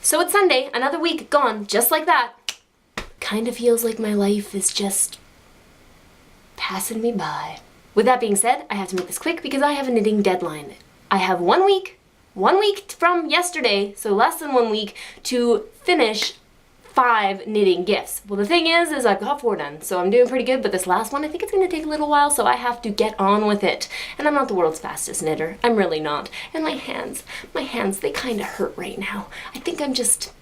So it's Sunday, another week gone, just like that. Kind of feels like my life is just passing me by. With that being said, I have to make this quick because I have a knitting deadline. I have 1 week from yesterday, so less than 1 week, to finish 5 knitting gifts. Well, the thing is I've got 4 done, so I'm doing pretty good, but this last one, I think it's gonna take a little while, so I have to get on with it. And I'm not the world's fastest knitter. I'm really not. And my hands, they kinda hurt right now. I think I'm just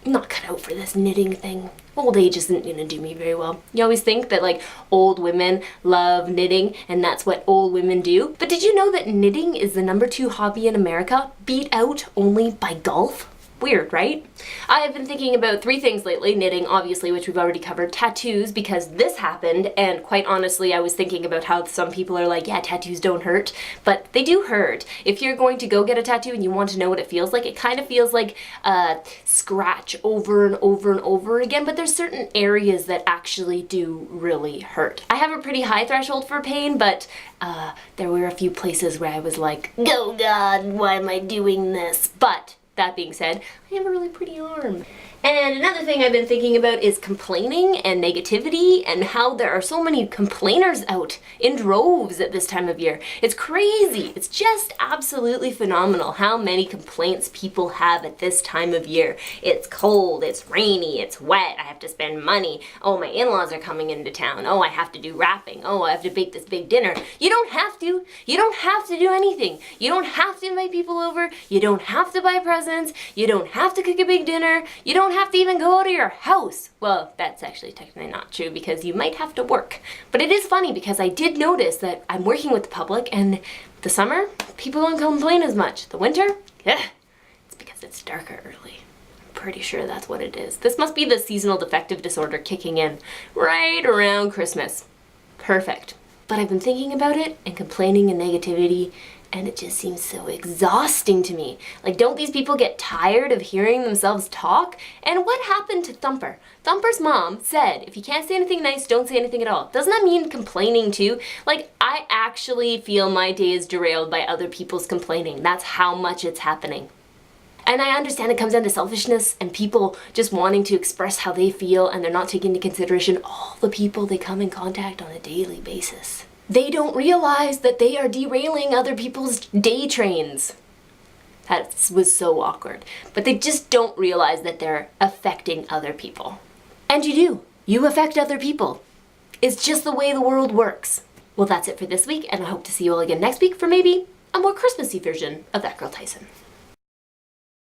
not cut out for this knitting thing. Old age isn't gonna do me very well. You always think that like old women love knitting and that's what old women do. But did you know that knitting is the #2 hobby in America, beat out only by golf? Weird, right? I have been thinking about 3 things lately. Knitting, obviously, which we've already covered. Tattoos, because this happened, and quite honestly, I was thinking about how some people are like, yeah, tattoos don't hurt, but they do hurt. If you're going to go get a tattoo and you want to know what it feels like, it kind of feels like a scratch over and over and over again, but there's certain areas that actually do really hurt. I have a pretty high threshold for pain, but there were a few places where I was like, oh God, why am I doing this? But that being said, I have a really pretty arm. And another thing I've been thinking about is complaining and negativity and how there are so many complainers out in droves at this time of year. It's crazy. It's just absolutely phenomenal how many complaints people have at this time of year. It's cold, it's rainy, it's wet, I have to spend money. Oh, my in-laws are coming into town. Oh, I have to do wrapping. Oh, I have to bake this big dinner. You don't have to. You don't have to do anything. You don't have to invite people over. You don't have to buy presents. You don't have to cook a big dinner. You don't have to even go to your house. Well, that's actually technically not true because you might have to work. But it is funny because I did notice that I'm working with the public, and the summer, people don't complain as much. The winter, yeah, it's because it's darker early. I'm pretty sure that's what it is. This must be the seasonal defective disorder kicking in right around Christmas. Perfect. But I've been thinking about it and complaining and negativity, and it just seems so exhausting to me. Like, don't these people get tired of hearing themselves talk? And what happened to Thumper? Thumper's mom said, if you can't say anything nice, don't say anything at all. Doesn't that mean complaining too? Like, I actually feel my day is derailed by other people's complaining. That's how much it's happening. And I understand it comes down to selfishness and people just wanting to express how they feel, and they're not taking into consideration all the people they come in contact on a daily basis. They don't realize that they are derailing other people's day trains. That was so awkward. But they just don't realize that they're affecting other people. And you do. You affect other people. It's just the way the world works. Well, that's it for this week, and I hope to see you all again next week for maybe a more Christmassy version of That Girl Tyson.